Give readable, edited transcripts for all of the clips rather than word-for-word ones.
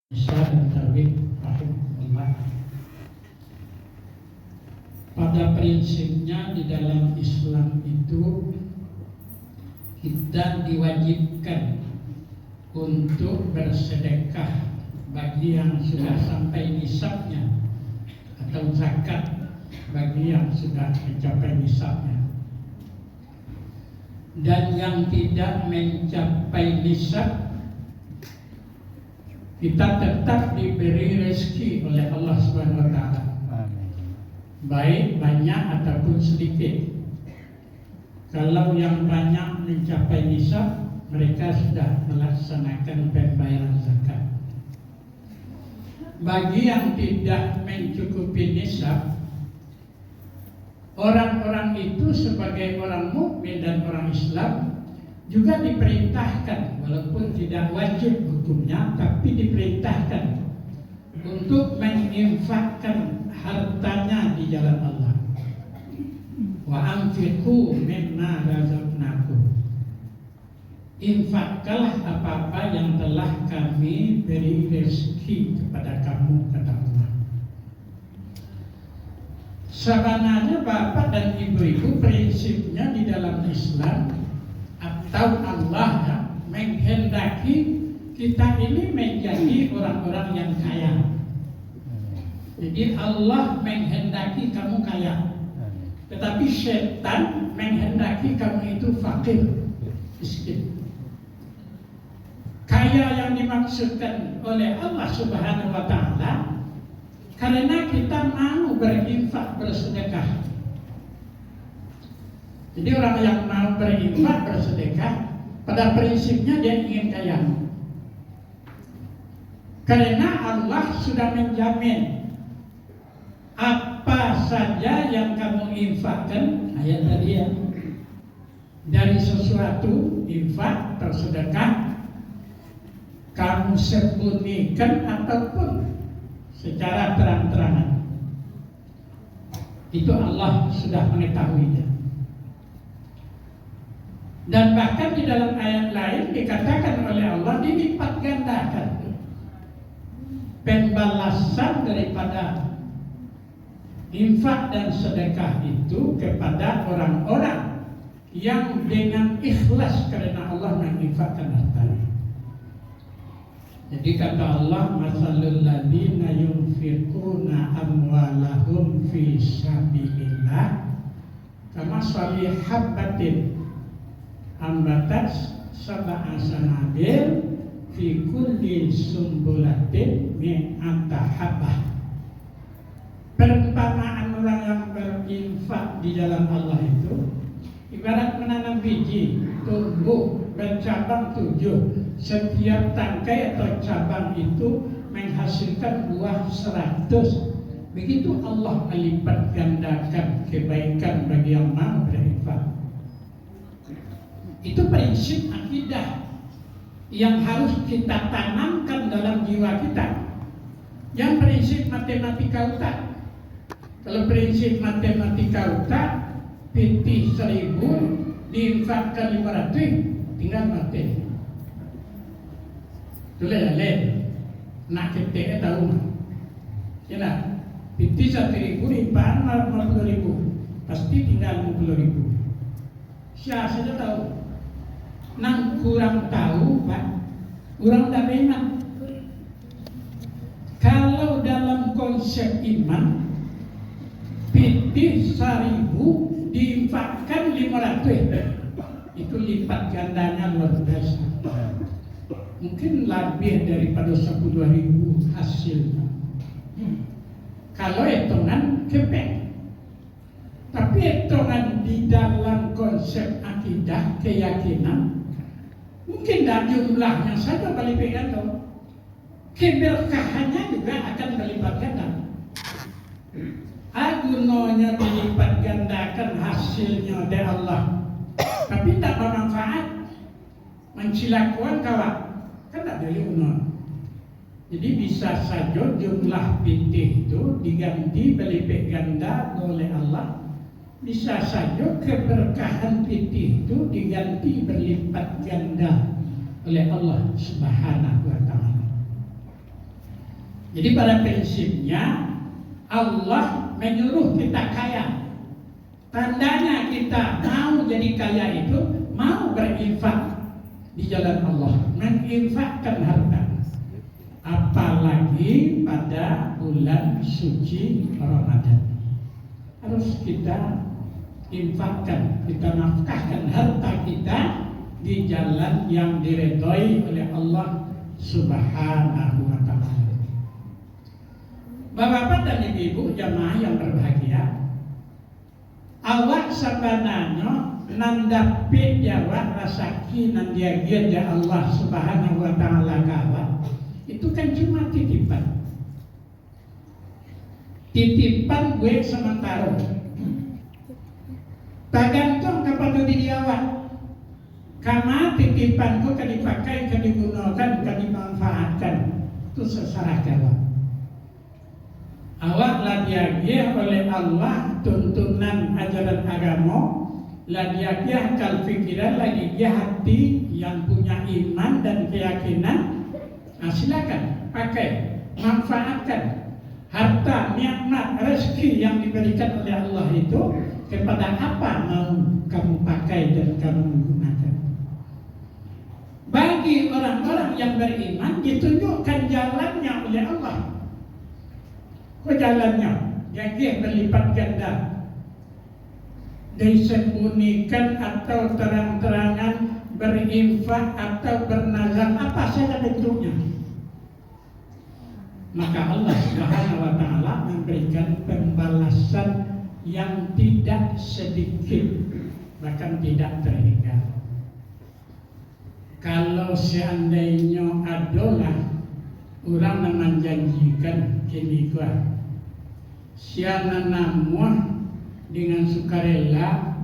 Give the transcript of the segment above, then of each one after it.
Isya dan Tarbiyah rahimahullah. Pada prinsipnya di dalam Islam itu kita diwajibkan untuk bersedekah bagi yang sudah sampai nisabnya, atau zakat bagi yang sudah mencapai nisabnya. Dan yang tidak mencapai nisab, kita tetap diberi rezeki oleh Allah Subhanahu wa taala. Baik banyak ataupun sedikit. Kalau yang banyak mencapai nisab, mereka sudah melaksanakan pembayaran zakat. Bagi yang tidak mencukupi nisab, orang-orang itu sebagai orang mukmin dan orang Islam juga diperintahkan, walaupun tidak wajib hukumnya, tapi diperintahkan untuk menginfakkan hartanya di jalan Allah. Wa anfiqu mimma razaqnakum. Infakkanlah apa-apa yang telah kami beri rezeki kepada kamu, kata Allah. Sebenarnya bapak dan ibu-ibu prinsipnya di dalam Islam atau Allah ya, menghendaki kita ini menjadi orang-orang yang kaya. Jadi Allah menghendaki kamu kaya, tetapi setan menghendaki kamu itu fakir, miskin. Kaya yang dimaksudkan oleh Allah Subhanahu wa taala karena kita mau berinfak, bersedekah. Jadi orang yang mau berinfak, bersedekah, pada prinsipnya dia ingin kaya. Karena Allah sudah menjamin apa saja yang kamu infakkan, ayat tadi ya, dari sesuatu infak, bersedekah, kamu sembunyikan ataupun secara terang-terangan, itu Allah sudah mengetahuinya. Dan bahkan di dalam ayat lain dikatakan oleh Allah dilipat gandakan pembalasan daripada infak dan sedekah itu kepada orang-orang yang dengan ikhlas karena Allah menginfakkan hartanya. Jadi kata Allah, masalul ladzina yunfiquna amwalahum fi sabilillah kama sali habbatin ambatat sab'a sanabil fi kulli sumbulatin mi'ata habbah. Perumpamaan orang yang berinfak di dalam Allah itu ibarat menanam biji, tumbuh, bercabang 7. Setiap tangkai atau cabang itu menghasilkan buah 100. Begitu Allah melipat gandakan kebaikan bagi yang mau berinfak. Itu prinsip akidah yang harus kita tanamkan dalam jiwa kita. Yang prinsip matematika utak. Kalau prinsip matematika utak, pitih 1000 diinfakkan 500, tinggal mati. Itulah lain. Nak kita tahu mah. Kena pitih 1000 diinfakkan 50.000, pasti tinggal 50.000. Siapa saja tahu. Nang kurang tahu, Pak, kurang tak iman. Kalau dalam konsep iman, pitih 1000 diinfakkan 500, itu lipat gandanya luar biasa. Mungkin lebih daripada 10.000 hasilnya. Kalau hitungan kepeng. Tapi hitungan di dalam konsep akidah, keyakinan, mungkin dari jumlahnya saja berlipat ganda, keberkahannya juga akan berlipat ganda. Gunanya dilipat gandakan hasilnya dari Allah, tapi tak bermanfaat, mencilakuan kawan, kan tak ada guna. Jadi bisa saja jumlah pitih itu diganti berlipat ganda oleh Allah. Bisa saja keberkahan pitih itu diganti berlipat ganda oleh Allah Subhanahu wa taala. Jadi pada prinsipnya Allah menyuruh kita kaya. Tandanya kita mau jadi kaya itu mau berinfak di jalan Allah, menginfakkan harta. Apalagi pada bulan suci Ramadan, harus kita infakkan, kita nafkahkan harta kita di jalan yang diredhoi oleh Allah Subhanahu wa ta'ala. Bapak-bapak dan ibu-ibu jamaah yang berbahagia, awak sabananya nandapi jawab rasaki nan diagian ya Allah Subhanahu wa ta'ala kawat, itu kan cuma titipan. Titipan gue sementara. Tergantung kepada diri awak. Karena titipanku kan dipakai, kan digunakan, kan dimanfaatkan. Itu seserah awak. Awak lah diagiah oleh Allah tuntunan ajaran agama, lah diagiah kal fikiran, lagi dia hati yang punya iman dan keyakinan. Nah, silakan pakai, manfaatkan harta, nikmat, rezeki yang diberikan oleh Allah itu kepada apa mau kamu pakai dan kamu gunakan. Bagi orang-orang yang beriman ditunjukkan jalannya oleh Allah. Kok jalannya? Yang berlipat ganda, disembunyikan atau terang-terangan, berinfak atau bernazar, apa saja bentuknya. Maka Allah Subhanahu wa ta'ala memberikan pembalasan yang tidak sedikit, bahkan tidak terhingga. Kalau seandainya adalah orang yang menjanjikan kini gua siana namuah dengan sukarela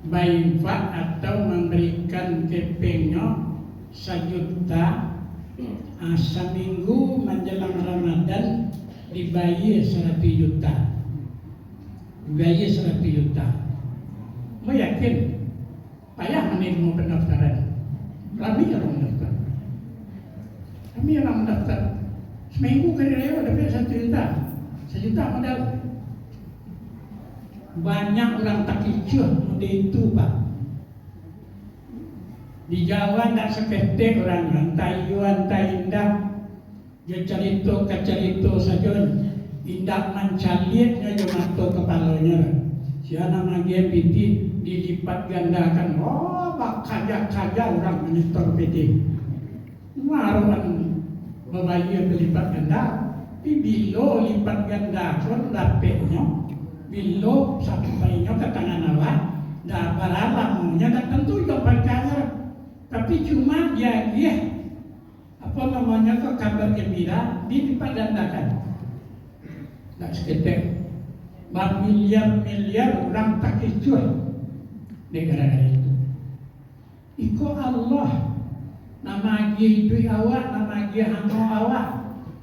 baifak atau memberikan kepengnya 1 juta, seminggu menjelang Ramadan dibayar 100 juta. Dibayar 100 juta. Mau yakin? Payah menerima pendaftaran. Kami orang mendaftar. Kami orang mendaftar. Seminggu kali lewat dapat 1 juta. 1 juta modal. Banyak orang tak kicau modal itu, Pak. Di Jawa tak seketik orang, entah iuan, entah indah. Dia cerita ke cerita saja. Indah mencaliatnya je mata kepalanya. Siapa nama dia piti dilipat gandakan. Oh, bak kaja orang menyetor piti. Maruan membayar berlipat ganda. Tapi bila lipat ganda pun dapetnya, bila sampainya ke tangan awak, dah baralamnya tak tentu juga perkara. Tapi cuma dia apa namanya kok kabar gembira dilipat gandakan. Tak seketik bermiliar-miliar orang tak kicau negara itu. Iko Allah nama duit awak, nama hamo awak,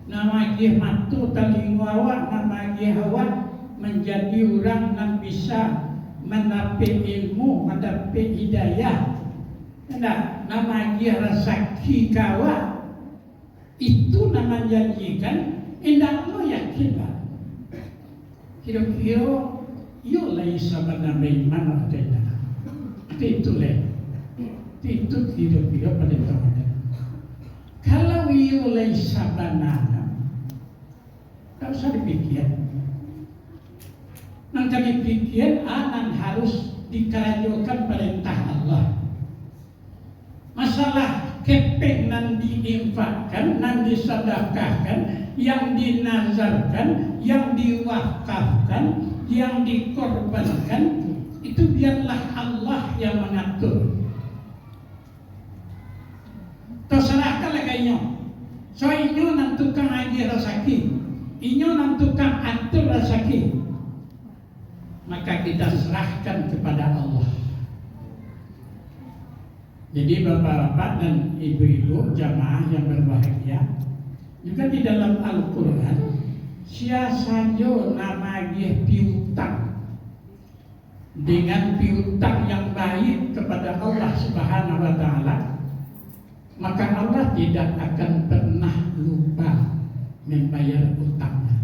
nama matu telinga awak, nama awak menjadi orang yang bisa mendapat ilmu, mendapat hidayah. Nah, nama rezeki kawak itu nama janjikan. Indah Allah yakin lah. Kira-kira yo laisa bana baiman atau itu leh. Itu kira-kira pada tahun. Kalau yo laisa bana, tak usah dipikir. Nanti dipikir anan harus dikerajokan perintah Allah. Masalah kepeng nan diinfakkan, nan disedekahkan, yang dinazarkan, yang diwakafkan, yang dikorbankan, itu biarlah Allah yang mengatur. Terserahkan lagi so inyo nan tukang agi rezeki, inyo nan tukang atur rezeki, maka kita serahkan kepada Allah. Jadi bapak-bapak dan ibu-ibu jamaah yang berbahagia, juga di dalam Al-Quran siasajo nama dia piutang dengan piutang yang baik kepada Allah Subhanahu wa ta'ala, maka Allah tidak akan pernah lupa membayar utangnya.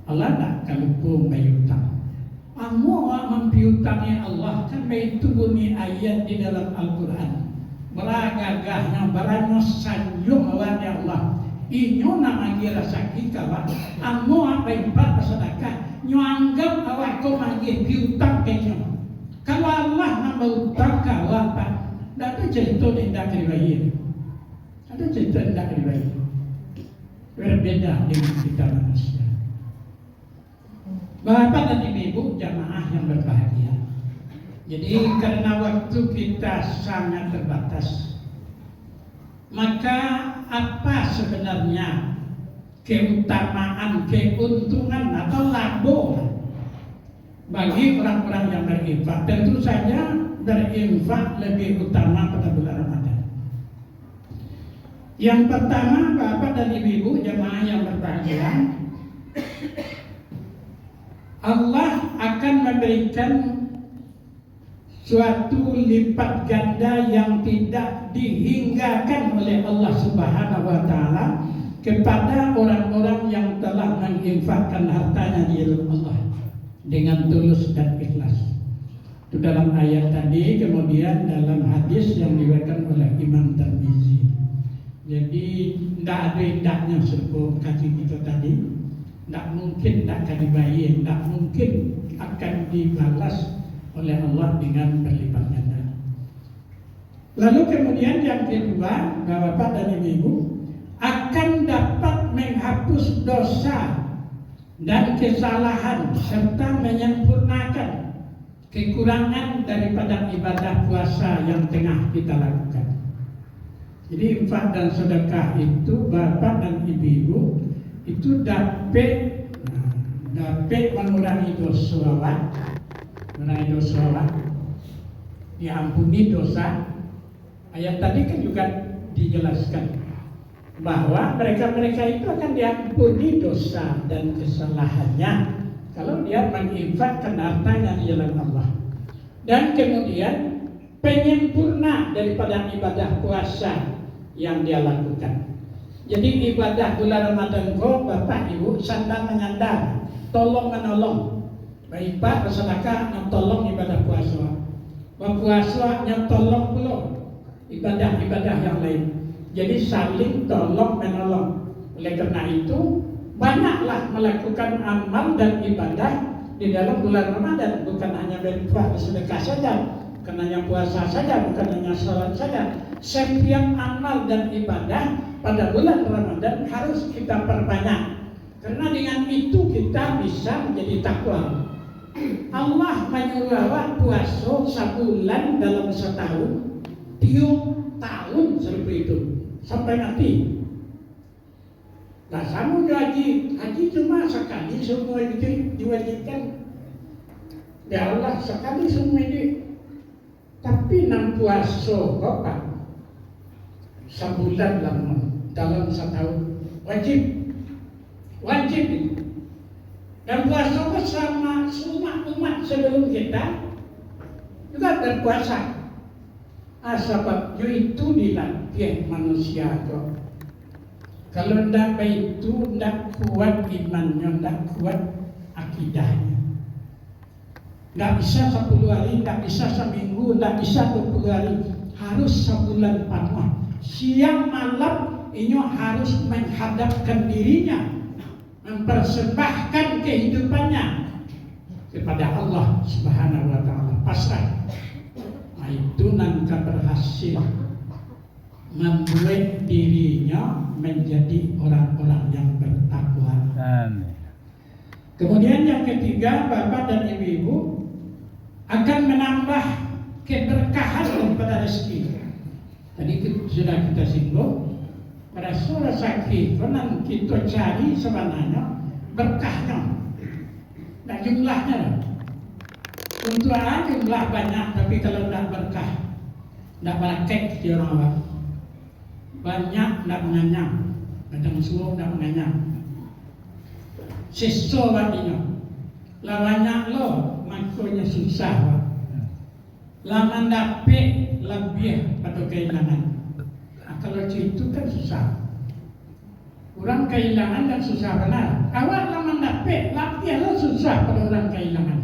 Allah tak kalupung bayar utang. Kamu mempiutangnya Allah, kan itu bunyi ayat di dalam Al-Quran. Beragagahnya, barangnya sanjung awalnya Allah. Inyo nama kira sakit kawan. Kamu apa ibadah sedekah? Nyo anggap awak kau magi piutang kenyo. Kalau Allah nama utang kau apa? Tak ada cerita tidak riwayat. Ada cerita tidak riwayat. Berbeda dengan kita manusia. Bapak dan Ibu jamaah yang berbahagia. Jadi karena waktu kita sangat terbatas, maka apa sebenarnya keutamaan, keuntungan atau labo bagi orang-orang yang berinfak? Tentu saja berinfak lebih utama pada bulan Ramadan. Yang pertama, Bapak dan Ibu jamaah yang berbahagia, Allah akan memberikan suatu lipat ganda yang tidak dihinggakan oleh Allah Subhanahu wa taala kepada orang-orang yang telah menginfakkan hartanya di jalan Allah dengan tulus dan ikhlas. Itu dalam ayat tadi, kemudian dalam hadis yang diriwayatkan oleh Imam Tirmizi. Jadi tidak ada indahnya serupa kaki kita tadi. Tidak mungkin tidak akan dibayar, tidak mungkin akan dibalas oleh Allah dengan berlipat ganda. Lalu kemudian yang kedua, Bapak dan Ibu akan dapat menghapus dosa dan kesalahan serta menyempurnakan kekurangan daripada ibadah puasa yang tengah kita lakukan. Jadi infak dan sedekah itu Bapak dan Ibu itu dapat mengurangi dosa, diampuni dosa. Ayat tadi kan juga dijelaskan bahwa mereka itu akan diampuni dosa dan kesalahannya kalau dia menginfakkan hartanya di jalan Allah. Dan kemudian penyempurna daripada ibadah puasa yang dia lakukan. Jadi ibadah bulan Ramadan kau Bapak Ibu sandang menyandang, tolong menolong. Baik sedekah tolong ibadah puasa. Puasa tolong pula ibadah-ibadah yang lain. Jadi saling tolong menolong. Oleh karena itu banyaklah melakukan amal dan ibadah di dalam bulan Ramadan, bukan hanya berinfak sedekah saja, bukan hanya puasa saja, bukan hanya salat saja. Setiap amal dan ibadah pada bulan Ramadan harus kita perbanyak, karena dengan itu kita bisa menjadi takwa. Allah menyuruh awak puasa sebulan dalam setahun, tiap tahun seperti itu sampai mati. Nah, kamu haji cuma sekali semua itu diwajibkan. Ya Allah sekali semua ini. Tapi nang puasa Bapak sebulan dalam setahun wajib itu. Dan puasa bersama semua umat sebelum kita juga berpuasa. Sebab itu dilatih manusia kok. Kalau tidak itu tidak kuat imannya, tidak kuat akidahnya. Tidak bisa 10 hari, tidak bisa seminggu, tidak bisa 20 hari, harus sebulan penuh. Siang malam ini harus menghadapkan dirinya, mempersembahkan kehidupannya kepada Allah Subhanahu wa taala, pasrah. Nah, itu nanti berhasil membuat dirinya menjadi orang-orang yang bertakwa. Amin. Kemudian yang ketiga, Bapak dan Ibu akan menambah keberkahan pada rezeki. Tadi sudah kita singgung, pada surah sakit pernah kita cari sebenarnya berkahnya, dan jumlahnya. Untuk jumlah banyak, tapi kalau tidak berkah, tidak praktek di orang banyak tidak mengenyang, kadang semua tidak mengenyang. Sisa wadinya, lah banyak lo, makanya susah. Lama dapet lebih pada kehilangan. Nah, kalau itu kan susah. Orang orang kehilangan dan susah benar. Awak lah mendapat, latihan lo susah pada orang kehilangan.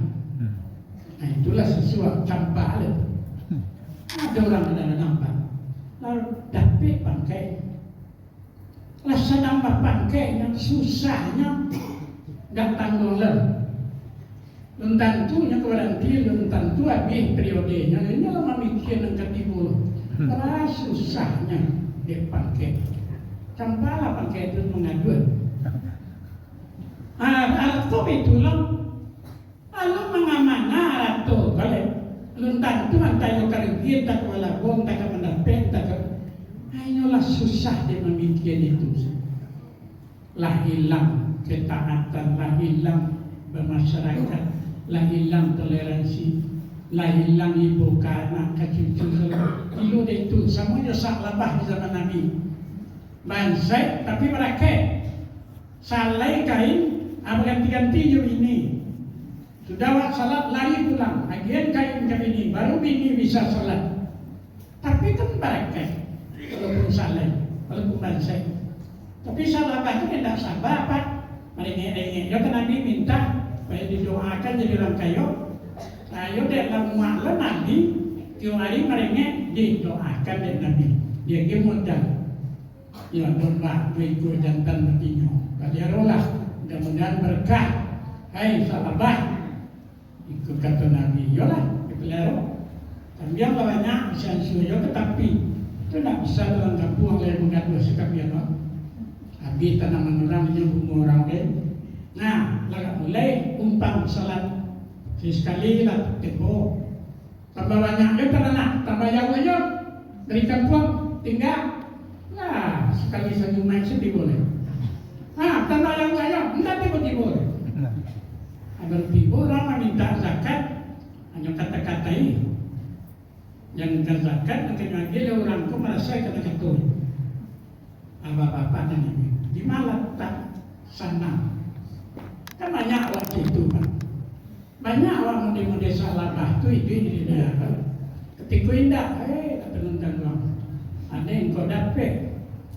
Nah itulah sesuatu campak itu. Ada orang ada nampak, lalu dapat bangkai. Rasa nambah bangkai yang susahnya datang dolar. Tentunya kewaranti, tentu habis periodenya. Ini lo memikir yang ketimbul. Karena susahnya dia bangkai. Campalah bangkai itu mengaduan. Atau itulah, lalu mengamana atau kalau luntan itu antai lo kerja tak walabong tak mendapat tak. Ayolah susah dia memikir itu. Lah hilang ketaatan, lah hilang bermasyarakat, lah hilang toleransi, lah hilang ibu anak cucu. Itu itu semuanya sak labah di zaman Nabi. Bansai tapi mereka salai kain apa ganti-ganti jauh ini. Sudah waktu salat lari pulang, agian kain ini baru ini bisa salat. Tapi kan mereka walaupun salai, walaupun bansai. Tapi salah itu tidak sabar Pak. Merengek-rengek. Ya kan Nabi minta supaya didoakan jadi orang kayo. Ayo dalam mu'ala Nabi tiap hari merengek didoakan dari Nabi. Dia kemudian ya domba ikut jantan betinyo. Kaliarolah mudah-mudahan berkah. Hai sahabat, ikut kata Nabi. Yolah dipelihara. Tapi yang banyak bisa suyo tetapi itu tidak bisa dalam kampung yang mengatur sikap ya no. Habis tanaman orang menyambung orang lain. Nah, laga mulai umpam salat sekali lah tempo. Tambah banyak ya tanah, tambah yang banyak dari kampung tinggal. Nah, sekali saja main sedih boleh. Ah, tambah yang banyak, enggak tiba-tiba boleh. Tiba orang minta zakat, hanya kata-kata ini. Yang minta zakat, makanya dia orang itu merasa kena ketul. Bapak-bapak dan ibu, di mana tak sana? Kan banyak waktu itu kan. Banyak orang muda-muda salah itu ini dia kan. Ketika indah, tak tenang orang. Ada yang kau dapat,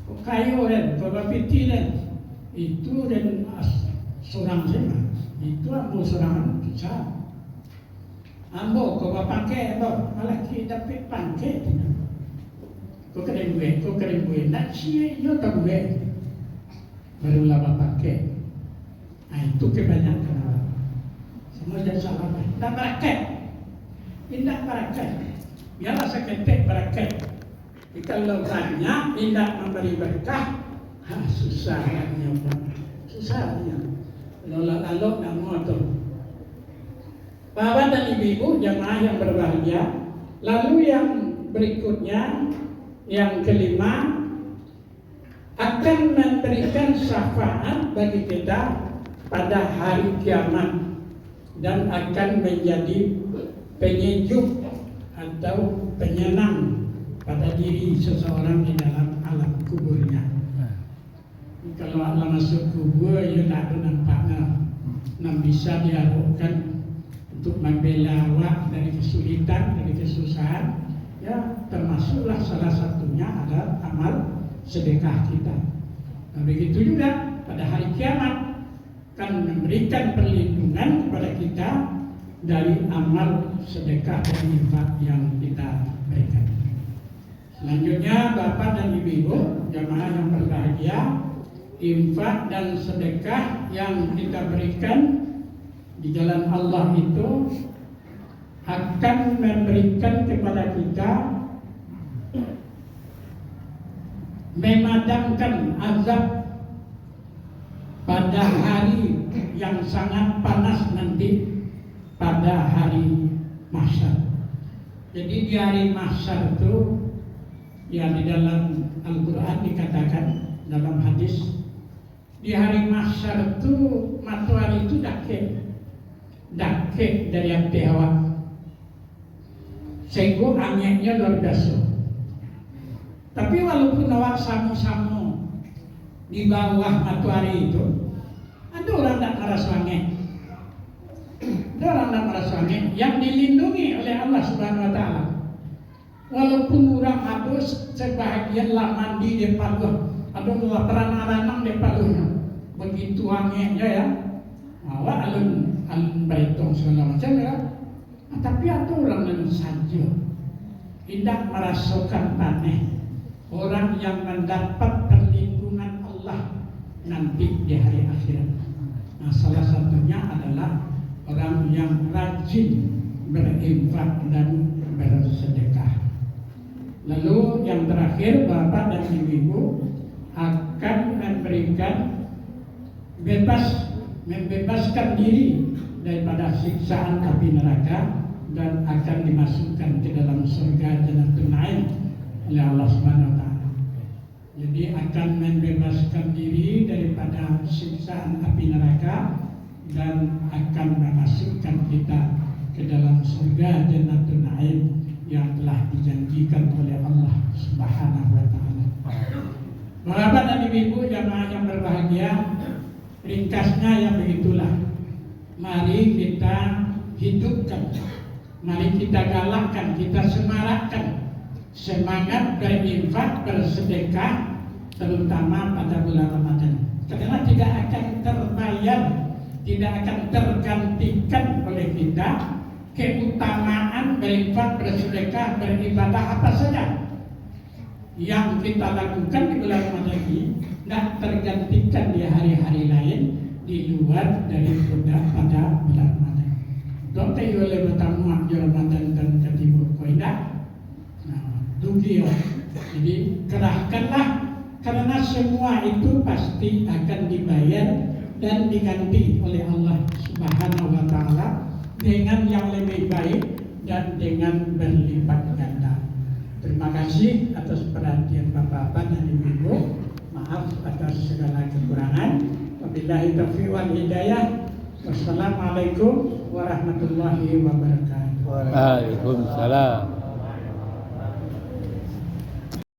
kau kayu dan kau bapiti dan itu dan seorang saja. Itu ambo seorang besar. Ambo kau pakai ambo malah kita dapat pakai. Kau keren gue, nak cie yo tak gue. Barulah pakai. Nah itu kebanyakan orang. Semua jadi salah. Tak berakat, tidak berakat. Biarlah seketik berakat. Kalau banyak tidak memberi berkah, susahnya susahnya. Lalu nak motor. Bapak dan ibu jamaah yang berbahagia. Lalu yang berikutnya, yang kelima, akan memberikan syafaat bagi kita pada hari kiamat dan akan menjadi penyejuk atau penyenang pada diri seseorang di dalam alam kuburnya. Kalau Allah masuk kubur, ya tak ada nampaknya, bisa diharapkan untuk membela awak dari kesulitan, dari kesusahan. Ya, termasuklah salah satunya adalah amal sedekah kita. Nah, begitu juga pada hari kiamat akan memberikan perlindungan kepada kita dari amal sedekah dan infak yang kita berikan. Selanjutnya, Bapak dan Ibu jamaah yang berbahagia, infak dan sedekah yang kita berikan di jalan Allah itu akan memberikan kepada kita memadamkan azab pada hari yang sangat panas nanti pada hari mahsyar. Jadi di hari mahsyar itu yang di dalam Al-Quran dikatakan dalam hadis, di hari mahsyar itu matahari itu dakik dari api hawa. Sehingga anginnya luar biasa. Tapi walaupun awak samu-samu di bawah matahari itu, ada orang tak merasa angin. Ada orang tak merasa angin yang dilindungi oleh Allah Subhanahu Wa Taala. Walaupun orang habis sebahagian lah mandi di paluh, Aduh mulah peranang-ranang di palunya. Begitu angenya ya. Awak alun berhitung segala macam ya. Tapi ada orang yang saja tidak merasakan aneh. Orang yang mendapat perlindungan Allah nanti di hari akhirat. Nah, salah satunya adalah orang yang rajin berinfak dan bersedekah. Lalu yang terakhir, Bapak dan Ibu akan membebaskan diri daripada siksaan api neraka dan akan dimasukkan ke dalam surga Jannatul Na'im oleh Allah Subhanahu wa taala. Jadi akan membebaskan diri daripada siksaan api neraka dan akan memasukkan kita ke dalam surga Jannatul Na'im yang telah dijanjikan oleh Allah Subhanahu wa taala. Bapak dan Ibu jamaah yang berbahagia, ringkasnya yang begitulah. Mari kita hidupkan, mari kita galakkan, kita semarakkan semangat berinfak, bersedekah, terutama pada bulan Ramadan. Karena tidak akan terbayar, tidak akan tergantikan oleh kita keutamaan berinfak, bersedekah, beribadah apa saja yang kita lakukan di bulan Ramadan ini, tidak tergantikan di hari-hari lain di luar daripada pada bulan Ramadan. Dokter oleh bertamu di Ramadan dan ketibu koindah. Dunia. Jadi kerahkanlah, karena semua itu pasti akan dibayar dan diganti oleh Allah Subhanahu wa taala dengan yang lebih baik dan dengan berlipat ganda. Terima kasih atas perhatian Bapak-bapak dan Ibu-ibu. Maaf atas segala kekurangan. Wabillahi taufiq wal hidayah. Wassalamualaikum warahmatullahi wabarakatuh. Waalaikumsalam.